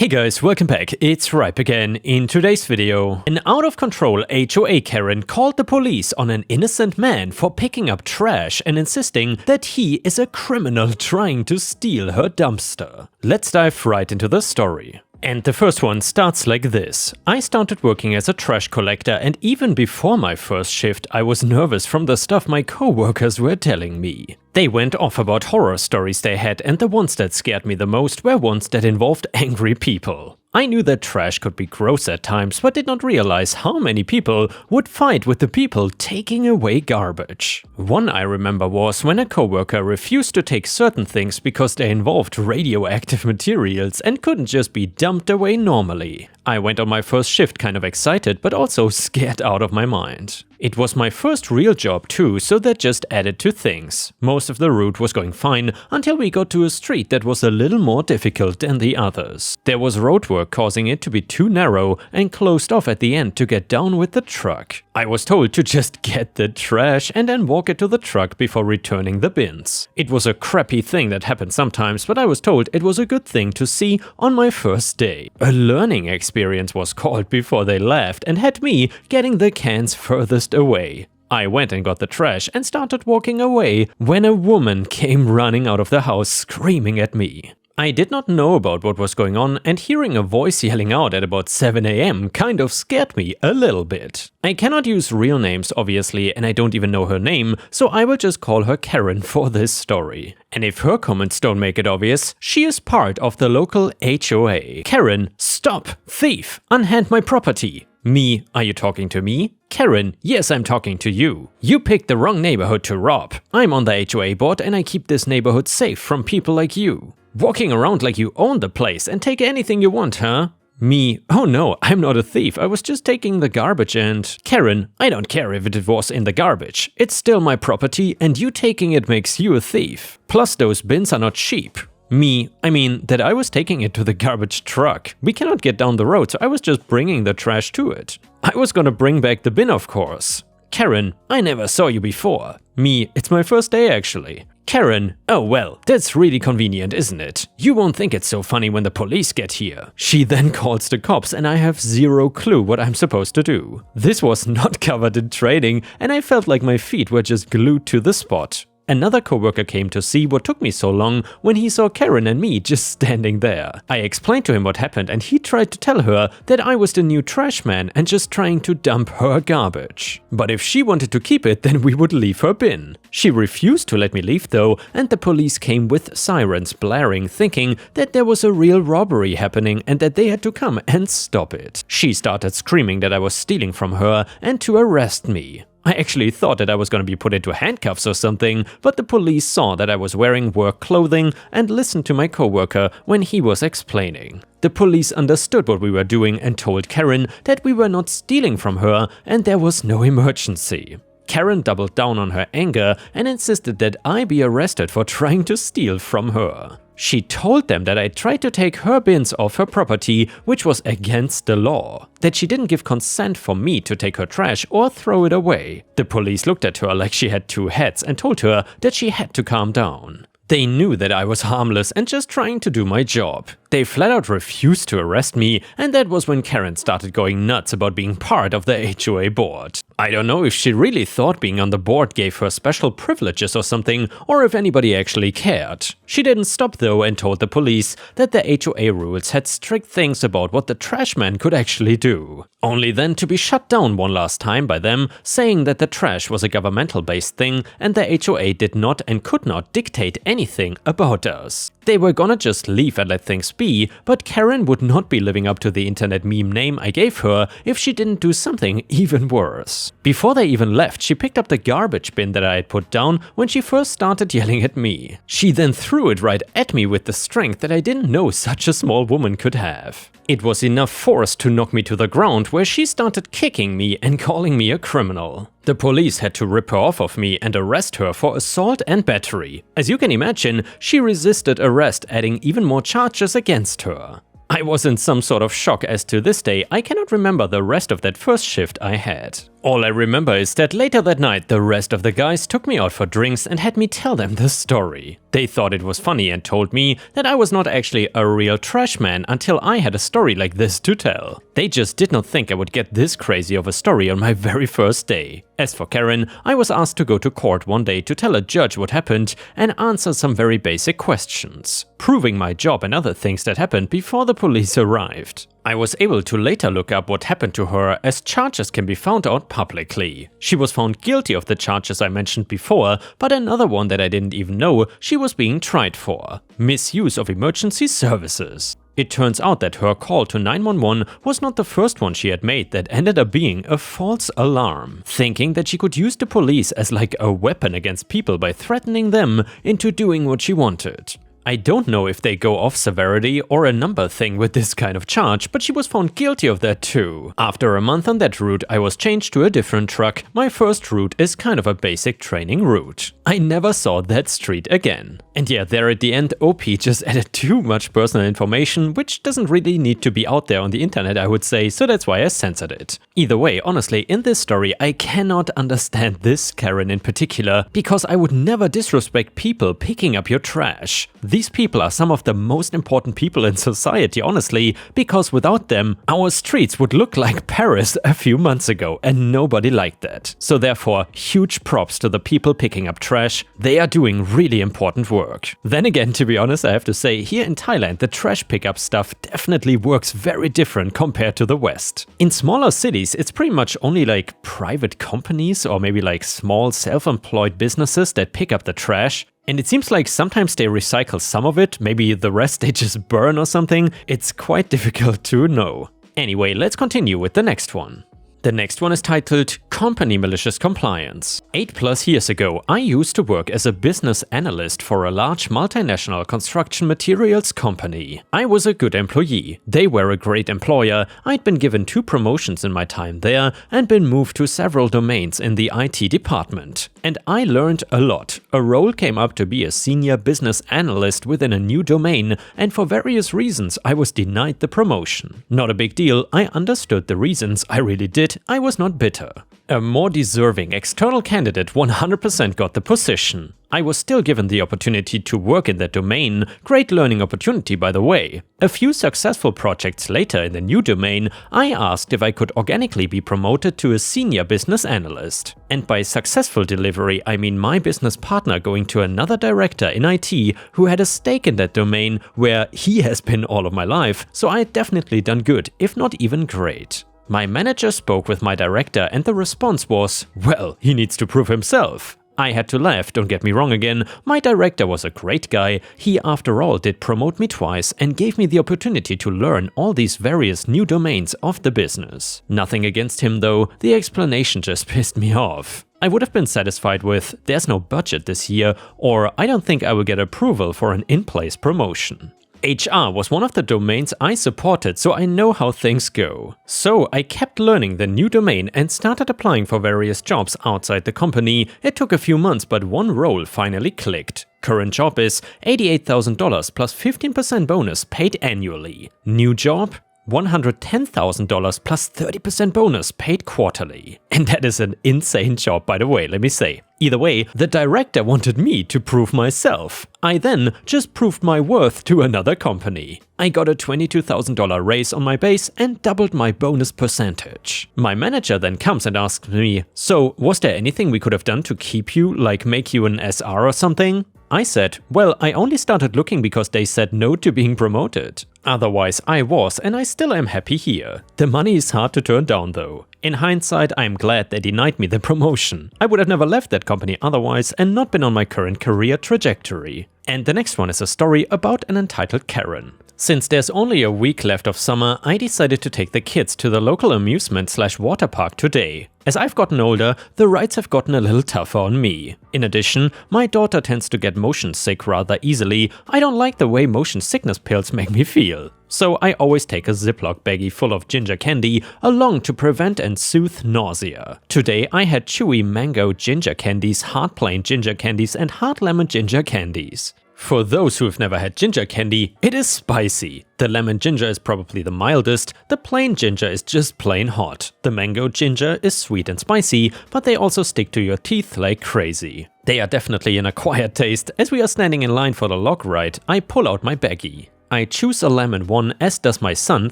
Hey guys, welcome back, it's Ripe again. In today's video, an out-of-control HOA Karen called the police on an innocent man for picking up trash and insisting that he is a criminal trying to steal her dumpster. Let's dive right into the story. And the first one starts like this. I started working as a trash collector, and even before my first shift I was nervous from the stuff my co-workers were telling me. They went off about horror stories they had, and the ones that scared me the most were ones that involved angry people. I knew that trash could be gross at times, but did not realize how many people would fight with the people taking away garbage. One I remember was when a coworker refused to take certain things because they involved radioactive materials and couldn't just be dumped away normally. I went on my first shift kind of excited, but also scared out of my mind. It was my first real job too, so that just added to things. Most of the route was going fine until we got to a street that was a little more difficult than the others. There was roadwork causing it to be too narrow and closed off at the end to get down with the truck. I was told to just get the trash and then walk it to the truck before returning the bins. It was a crappy thing that happened sometimes, but I was told it was a good thing to see on my first day. A learning experience was called before they left and had me getting the cans furthest away. I went and got the trash and started walking away when a woman came running out of the house screaming at me. I did not know about what was going on, and hearing a voice yelling out at about 7 AM kind of scared me a little bit. I cannot use real names obviously, and I don't even know her name, so I will just call her Karen for this story. And if her comments don't make it obvious, she is part of the local HOA. Karen, stop! Thief! Unhand my property! Me, are you talking to me? Karen, yes, I'm talking to you. You picked the wrong neighborhood to rob. I'm on the HOA board and I keep this neighborhood safe from people like you. Walking around like you own the place and take anything you want, huh? Me, oh no, I'm not a thief, I was just taking the garbage and… Karen, I don't care if it was in the garbage. It's still my property and you taking it makes you a thief. Plus those bins are not cheap. Me, I mean that I was taking it to the garbage truck. We cannot get down the road, so I was just bringing the trash to it. I was gonna bring back the bin, of course. Karen, I never saw you before. Me, it's my first day actually. Karen, oh well, that's really convenient, isn't it? You won't think it's so funny when the police get here. She then calls the cops and I have zero clue what I'm supposed to do. This was not covered in training and I felt like my feet were just glued to the spot. Another coworker came to see what took me so long when he saw Karen and me just standing there. I explained to him what happened and he tried to tell her that I was the new Trashman and just trying to dump her garbage. But if she wanted to keep it, then we would leave her bin. She refused to let me leave though, and the police came with sirens blaring, thinking that there was a real robbery happening and that they had to come and stop it. She started screaming that I was stealing from her and to arrest me. I actually thought that I was going to be put into handcuffs or something, but the police saw that I was wearing work clothing and listened to my coworker when he was explaining. The police understood what we were doing and told Karen that we were not stealing from her and there was no emergency. Karen doubled down on her anger and insisted that I be arrested for trying to steal from her. She told them that I tried to take her bins off her property, which was against the law. That she didn't give consent for me to take her trash or throw it away. The police looked at her like she had two heads and told her that she had to calm down. They knew that I was harmless and just trying to do my job. They flat out refused to arrest me, and that was when Karen started going nuts about being part of the HOA board. I don't know if she really thought being on the board gave her special privileges or something, or if anybody actually cared. She didn't stop though and told the police that the HOA rules had strict things about what the Trashman could actually do. Only then to be shut down one last time by them, saying that the trash was a governmental-based thing and the HOA did not and could not dictate anything about us. They were gonna just leave and let things be, but Karen would not be living up to the internet meme name I gave her if she didn't do something even worse. Before they even left, she picked up the garbage bin that I had put down when she first started yelling at me. She then threw it right at me with the strength that I didn't know such a small woman could have. It was enough force to knock me to the ground, where she started kicking me and calling me a criminal. The police had to rip her off of me and arrest her for assault and battery. As you can imagine, she resisted arrest, adding even more charges against her. I was in some sort of shock, as to this day I cannot remember the rest of that first shift I had. All I remember is that later that night the rest of the guys took me out for drinks and had me tell them the story. They thought it was funny and told me that I was not actually a real trash man until I had a story like this to tell. They just did not think I would get this crazy of a story on my very first day. As for Karen, I was asked to go to court one day to tell a judge what happened and answer some very basic questions, proving my job and other things that happened before the police arrived. I was able to later look up what happened to her, as charges can be found out publicly. She was found guilty of the charges I mentioned before, but another one that I didn't even know she was being tried for: misuse of emergency services. It turns out that her call to 911 was not the first one she had made that ended up being a false alarm, thinking that she could use the police as like a weapon against people by threatening them into doing what she wanted. I don't know if they go off severity or a number thing with this kind of charge, but she was found guilty of that too. After a month on that route, I was changed to a different truck. My first route is kind of a basic training route. I never saw that street again. And yeah, there at the end, OP just added too much personal information, which doesn't really need to be out there on the internet, I would say, so that's why I censored it. Either way, honestly, in this story, I cannot understand this Karen in particular, because I would never disrespect people picking up your trash. These people are some of the most important people in society, honestly, because without them, our streets would look like Paris a few months ago, and nobody liked that. So therefore, huge props to the people picking up trash. They are doing really important work. Then again, to be honest, I have to say, here in Thailand, the trash pickup stuff definitely works very different compared to the West. In smaller cities, it's pretty much only like private companies or maybe like small self-employed businesses that pick up the trash. And it seems like sometimes they recycle some of it, maybe the rest they just burn or something. It's quite difficult to know. Anyway, let's continue with the next one. The next one is titled Company Malicious Compliance. 8+ years ago, I used to work as a business analyst for a large multinational construction materials company. I was a good employee. They were a great employer. I'd been given 2 promotions in my time there and been moved to several domains in the IT department. And I learned a lot. A role came up to be a senior business analyst within a new domain, and for various reasons I was denied the promotion. Not a big deal, I understood the reasons, I really did. I was not bitter. A more deserving external candidate 100% got the position. I was still given the opportunity to work in that domain. Great learning opportunity, by the way. A few successful projects later in the new domain, I asked if I could organically be promoted to a senior business analyst. And by successful delivery, I mean my business partner going to another director in IT who had a stake in that domain where he has been all of my life, so I had definitely done good, if not even great. My manager spoke with my director and the response was, well, he needs to prove himself. I had to laugh, don't get me wrong again. My director was a great guy. He, after all, did promote me twice and gave me the opportunity to learn all these various new domains of the business. Nothing against him though, the explanation just pissed me off. I would have been satisfied with, there's no budget this year, or I don't think I will get approval for an in-place promotion. HR was one of the domains I supported, so I know how things go. So I kept learning the new domain and started applying for various jobs outside the company. It took a few months, but one role finally clicked. Current job is $88,000 plus 15% bonus paid annually. New job? $110,000 plus 30% bonus paid quarterly. And that is an insane job, by the way, let me say. Either way, the director wanted me to prove myself. I then just proved my worth to another company. I got a $22,000 raise on my base and doubled my bonus percentage. My manager then comes and asks me, so was there anything we could have done to keep you, like make you an SR or something? I said, well, I only started looking because they said no to being promoted. Otherwise, I was and I still am happy here. The money is hard to turn down though. In hindsight, I am glad they denied me the promotion. I would have never left that company otherwise and not been on my current career trajectory. And the next one is a story about an entitled Karen. Since there's only a week left of summer, I decided to take the kids to the local amusement/water park today. As I've gotten older, the rides have gotten a little tougher on me. In addition, my daughter tends to get motion sick rather easily. I don't like the way motion sickness pills make me feel. So I always take a Ziploc baggie full of ginger candy along to prevent and soothe nausea. Today I had chewy mango ginger candies, hard plain ginger candies and hard lemon ginger candies. For those who have never had ginger candy, it is spicy. The lemon ginger is probably the mildest, the plain ginger is just plain hot. The mango ginger is sweet and spicy, but they also stick to your teeth like crazy. They are definitely an acquired taste. As we are standing in line for the log ride, I pull out my baggie. I choose a lemon one, as does my son,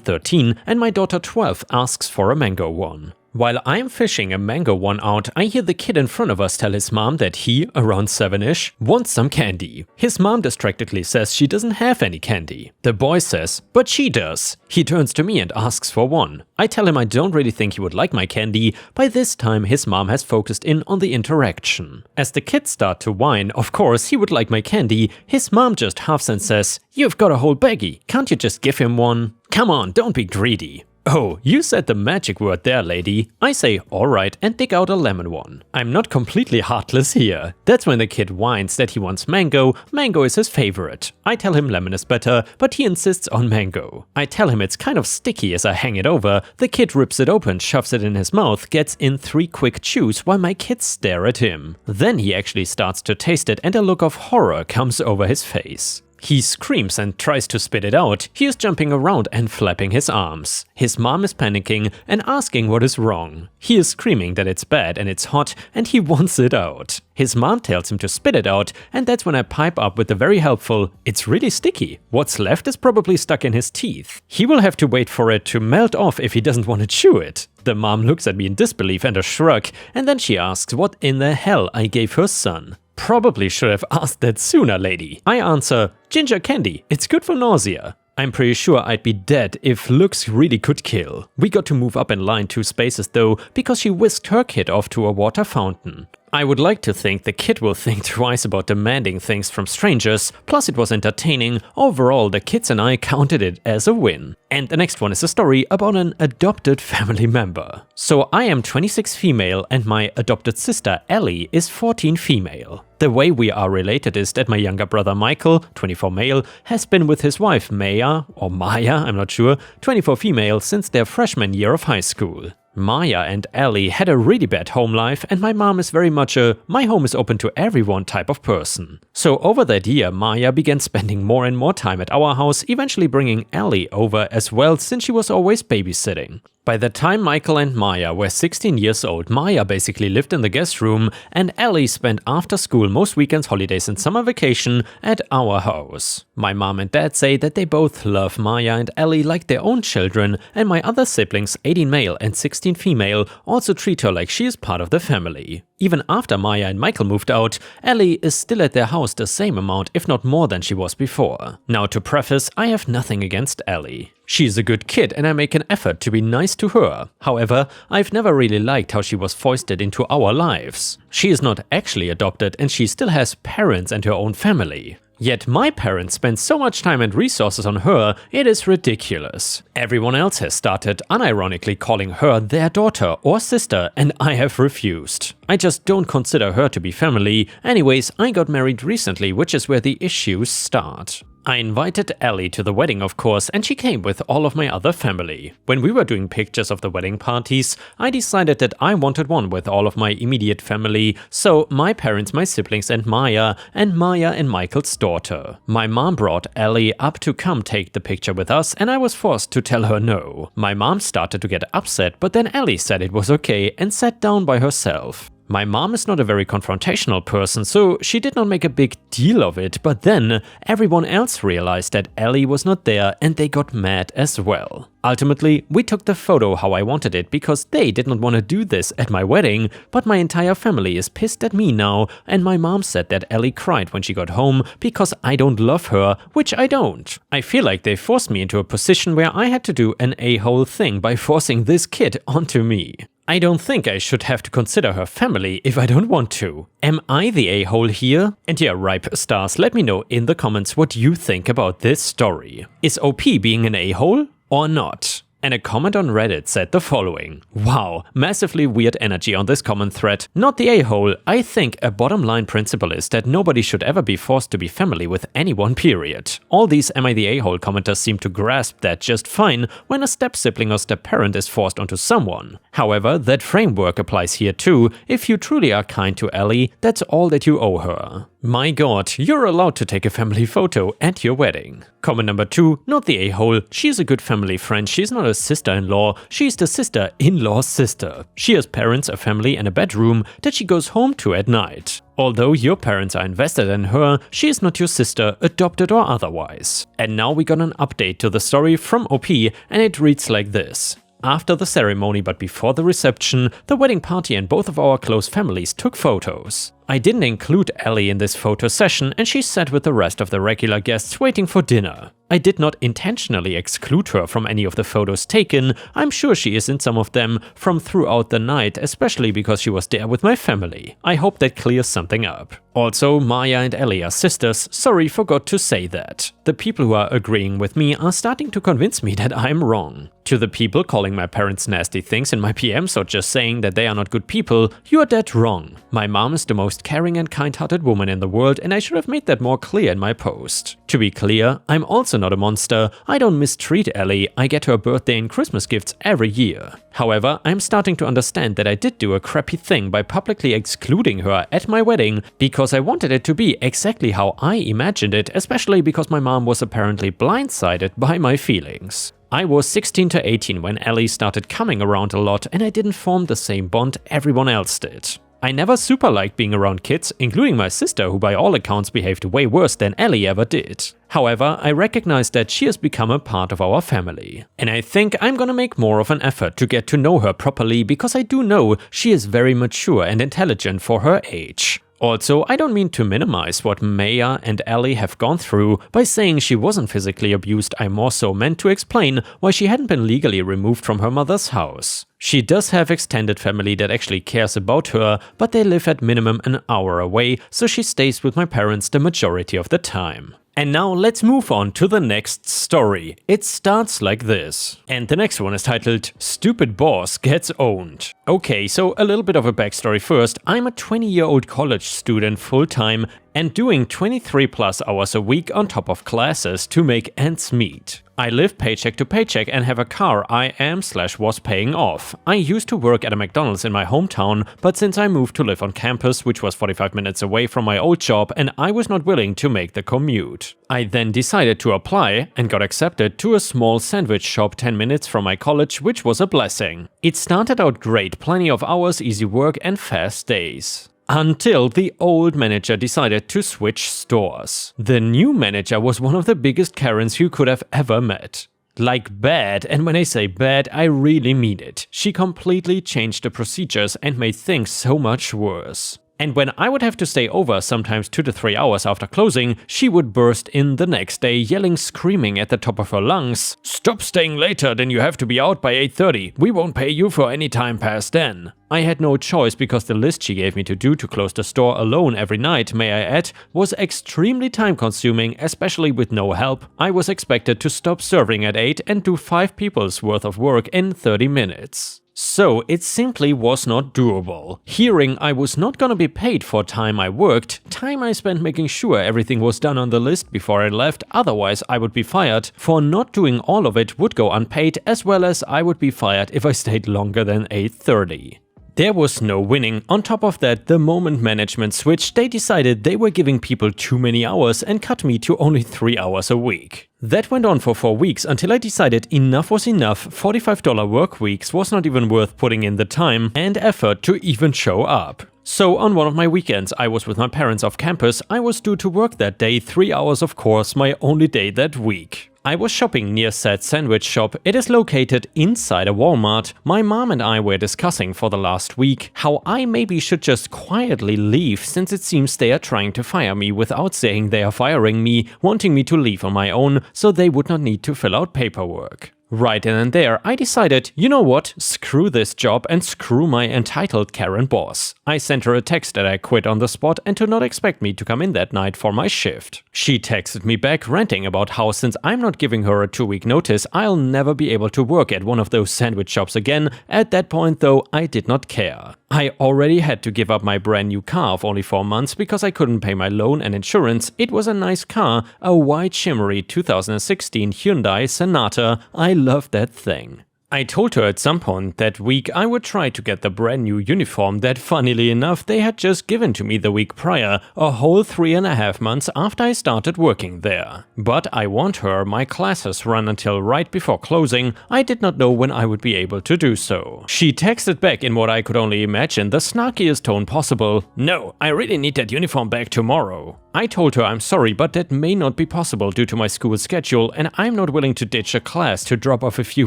13, and my daughter, 12, asks for a mango one. While I'm fishing a mango one out, I hear the kid in front of us tell his mom that he, around 7ish, wants some candy. His mom distractedly says she doesn't have any candy. The boy says, but she does. He turns to me and asks for one. I tell him I don't really think he would like my candy. By this time, his mom has focused in on the interaction. As the kids start to whine, of course he would like my candy, his mom just huffs and says, "You've got a whole baggie, can't you just give him one? Come on, don't be greedy." "Oh, you said the magic word there, lady." I say alright and dig out a lemon one. I'm not completely heartless here. That's when the kid whines that he wants mango. Mango is his favorite. I tell him lemon is better, but he insists on mango. I tell him it's kind of sticky as I hang it over. The kid rips it open, shoves it in his mouth, gets in 3 quick chews while my kids stare at him. Then he actually starts to taste it and a look of horror comes over his face. He screams and tries to spit it out. He is jumping around and flapping his arms. His mom is panicking and asking what is wrong. He is screaming that it's bad and it's hot and he wants it out. His mom tells him to spit it out, and that's when I pipe up with the very helpful, "It's really sticky. What's left is probably stuck in his teeth. He will have to wait for it to melt off if he doesn't want to chew it." The mom looks at me in disbelief and a shrug, and then she asks what in the hell I gave her son. "Probably should have asked that sooner, lady." I answer, "Ginger candy, it's good for nausea." I'm pretty sure I'd be dead if looks really could kill. We got to move up in line 2 spaces though, because she whisked her kid off to a water fountain. I would like to think the kid will think twice about demanding things from strangers, plus it was entertaining. Overall, the kids and I counted it as a win. And the next one is a story about an adopted family member. So I am 26 female and my adopted sister Ellie is 14 female. The way we are related is that my younger brother Michael, 24 male, has been with his wife Maya, or Maya, I'm not sure, 24 female since their freshman year of high school. Maya and Ellie had a really bad home life, and my mom is very much a "my home is open to everyone" type of person. So over that year, Maya began spending more and more time at our house, eventually bringing Ellie over as well since she was always babysitting. By the time Michael and Maya were 16 years old, Maya basically lived in the guest room and Ellie spent after school most weekends, holidays and summer vacation at our house. My mom and dad say that they both love Maya and Ellie like their own children, and my other siblings, 18 male and 16 female, also treat her like she is part of the family. Even after Maya and Michael moved out, Ellie is still at their house the same amount, if not more than she was before. Now to preface, I have nothing against Ellie. She is a good kid and I make an effort to be nice to her. However, I've never really liked how she was foisted into our lives. She is not actually adopted and she still has parents and her own family. Yet my parents spend so much time and resources on her, it is ridiculous. Everyone else has started unironically calling her their daughter or sister, and I have refused. I just don't consider her to be family. Anyways, I got married recently, which is where the issues start. I invited Ellie to the wedding, of course, and she came with all of my other family. When we were doing pictures of the wedding parties, I decided that I wanted one with all of my immediate family, so my parents, my siblings and Maya and Michael's daughter. My mom brought Ellie up to come take the picture with us, and I was forced to tell her no. My mom started to get upset, but then Ellie said it was okay and sat down by herself. My mom is not a very confrontational person, so she did not make a big deal of it, but then everyone else realized that Ellie was not there and they got mad as well. Ultimately, we took the photo how I wanted it because they did not want to do this at my wedding, but my entire family is pissed at me now, and my mom said that Ellie cried when she got home because I don't love her, which I don't. I feel like they forced me into a position where I had to do an a-hole thing by forcing this kid onto me. I don't think I should have to consider her family if I don't want to. Am I the a-hole here? And yeah, Ripe Stars, let me know in the comments what you think about this story. Is OP being an a-hole or not? And a comment on Reddit said the following: "Wow, massively weird energy on this comment thread. Not the a-hole. I think a bottom line principle is that nobody should ever be forced to be family with anyone, period. All these am I the a-hole commenters seem to grasp that just fine when a step-sibling or step-parent is forced onto someone. However, that framework applies here too. If you truly are kind to Ellie, that's all that you owe her. My god, you're allowed to take a family photo at your wedding." Comment number 2, not the a-hole. She's a good family friend. She's not a sister-in-law. She's the sister-in-law's sister. She has parents, a family, and a bedroom that she goes home to at night. Although your parents are invested in her, she is not your sister, adopted or otherwise. And now we got an update to the story from OP, and it reads like this. "After the ceremony but before the reception, the wedding party and both of our close families took photos. I didn't include Ellie in this photo session and she sat with the rest of the regular guests waiting for dinner. I did not intentionally exclude her from any of the photos taken. I'm sure she is in some of them from throughout the night, especially because she was there with my family. I hope that clears something up. Also, Maya and Ellie are sisters. Sorry, forgot to say that. The people who are agreeing with me are starting to convince me that I'm wrong. To the people calling my parents nasty things in my PMs or just saying that they are not good people, you are dead wrong. My mom is the most caring and kind-hearted woman in the world, and I should have made that more clear in my post. To be clear, I'm also not a monster. I don't mistreat Ellie. I get her birthday and Christmas gifts every year. However, I'm starting to understand that I did do a crappy thing by publicly excluding her at my wedding because I wanted it to be exactly how I imagined it, especially because my mom was apparently blindsided by my feelings. I was 16 to 18 when Ellie started coming around a lot and I didn't form the same bond everyone else did. I never super liked being around kids, including my sister who by all accounts behaved way worse than Ellie ever did. However, I recognize that she has become a part of our family. And I think I'm gonna make more of an effort to get to know her properly because I do know she is very mature and intelligent for her age. Also, I don't mean to minimize what Maya and Ellie have gone through by saying she wasn't physically abused. I more so meant to explain why she hadn't been legally removed from her mother's house. She does have extended family that actually cares about her, but they live at minimum an hour away, so she stays with my parents the majority of the time. And now let's move on to the next story. It starts like this. And the next one is titled, "Stupid Boss Gets Owned." Okay, so a little bit of a backstory first. I'm a 20-year-old college student full-time and doing 23 plus hours a week on top of classes to make ends meet. I live paycheck to paycheck and have a car I am/was paying off. I used to work at a McDonald's in my hometown, but since I moved to live on campus, which was 45 minutes away from my old job, and I was not willing to make the commute. I then decided to apply and got accepted to a small sandwich shop 10 minutes from my college, which was a blessing. It started out great, plenty of hours, easy work and fast days. Until the old manager decided to switch stores. The new manager was one of the biggest Karens you could have ever met. Like bad, and when I say bad, I really mean it. She completely changed the procedures and made things so much worse. And when I would have to stay over sometimes 2 to 3 hours after closing, she would burst in the next day yelling, screaming at the top of her lungs, "Stop staying later, then you have to be out by 8:30. We won't pay you for any time past then." I had no choice because the list she gave me to do to close the store alone every night, may I add, was extremely time consuming, especially with no help. I was expected to stop serving at 8 and do 5 people's worth of work in 30 minutes. So it simply was not doable. Hearing I was not gonna be paid for time I worked, time I spent making sure everything was done on the list before I left, otherwise I would be fired, for not doing all of it would go unpaid, as well as I would be fired if I stayed longer than 8:30. There was no winning. On top of that, the moment management switched, they decided they were giving people too many hours and cut me to only 3 hours a week. That went on for 4 weeks until I decided enough was enough. $45 work weeks was not even worth putting in the time and effort to even show up. So on one of my weekends I was with my parents off campus. I was due to work that day, 3 hours of course, my only day that week. I was shopping near said sandwich shop. It is located inside a Walmart. My mom and I were discussing for the last week how I maybe should just quietly leave, since it seems they are trying to fire me without saying they are firing me, wanting me to leave on my own so they would not need to fill out paperwork. Right then and there, I decided, you know what, screw this job and screw my entitled Karen boss. I sent her a text that I quit on the spot and to not expect me to come in that night for my shift. She texted me back ranting about how since I'm not giving her a 2-week notice, I'll never be able to work at one of those sandwich shops again. At that point though, I did not care. I already had to give up my brand new car of only 4 months because I couldn't pay my loan and insurance. It was a nice car, a white shimmery 2016 Hyundai Sonata. I loved that thing. I told her at some point that week I would try to get the brand new uniform that, funnily enough, they had just given to me the week prior, a whole 3.5 months after I started working there. But I warned her my classes run until right before closing. I did not know when I would be able to do so. She texted back in what I could only imagine the snarkiest tone possible. No, I really need that uniform back tomorrow. I told her I'm sorry, but that may not be possible due to my school schedule and I'm not willing to ditch a class to drop off a few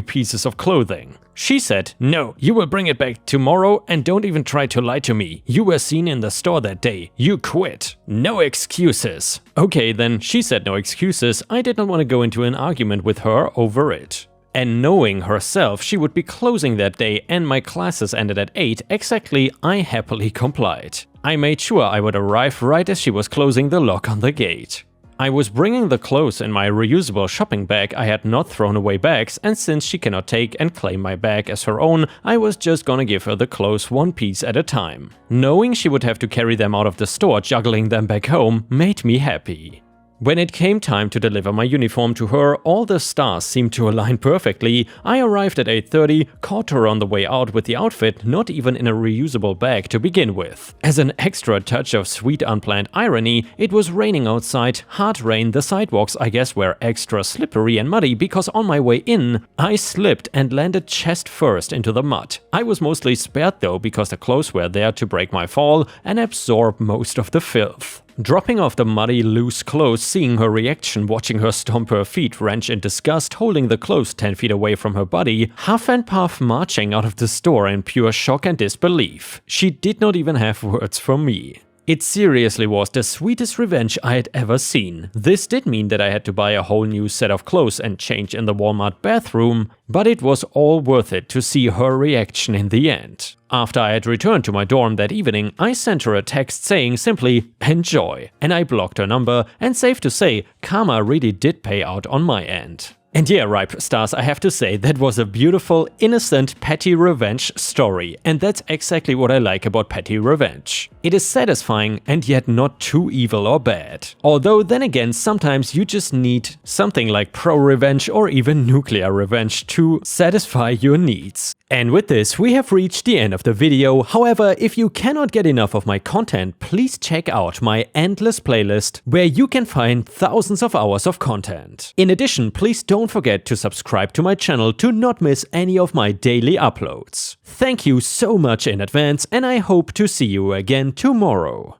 pieces of clothing. She said, no, you will bring it back tomorrow and don't even try to lie to me. You were seen in the store that day. You quit. No excuses. Okay, then she said no excuses. I did not want to go into an argument with her over it. And knowing herself she would be closing that day and my classes ended at 8 exactly, I happily complied. I made sure I would arrive right as she was closing the lock on the gate. I was bringing the clothes in my reusable shopping bag. I had not thrown away bags, and since she cannot take and claim my bag as her own, I was just gonna give her the clothes one piece at a time. Knowing she would have to carry them out of the store juggling them back home made me happy. When it came time to deliver my uniform to her, all the stars seemed to align perfectly. I arrived at 8:30, caught her on the way out with the outfit, not even in a reusable bag to begin with. As an extra touch of sweet unplanned irony, it was raining outside, hard rain. The sidewalks I guess were extra slippery and muddy because on my way in, I slipped and landed chest first into the mud. I was mostly spared though because the clothes were there to break my fall and absorb most of the filth. Dropping off the muddy, loose clothes, seeing her reaction, watching her stomp her feet, wrench in disgust, holding the clothes 10 feet away from her body, huff and puff marching out of the store in pure shock and disbelief. She did not even have words for me. It seriously was the sweetest revenge I had ever seen. This did mean that I had to buy a whole new set of clothes and change in the Walmart bathroom, but it was all worth it to see her reaction in the end. After I had returned to my dorm that evening, I sent her a text saying simply, enjoy, and I blocked her number, and safe to say, karma really did pay out on my end. And yeah, Ripe Stars, I have to say, that was a beautiful, innocent, petty revenge story, and that's exactly what I like about petty revenge. It is satisfying and yet not too evil or bad. Although then again, sometimes you just need something like pro-revenge or even nuclear revenge to satisfy your needs. And with this, we have reached the end of the video. However, if you cannot get enough of my content, please check out my endless playlist where you can find thousands of hours of content. In addition, please don't forget to subscribe to my channel to not miss any of my daily uploads. Thank you so much in advance, and I hope to see you again tomorrow.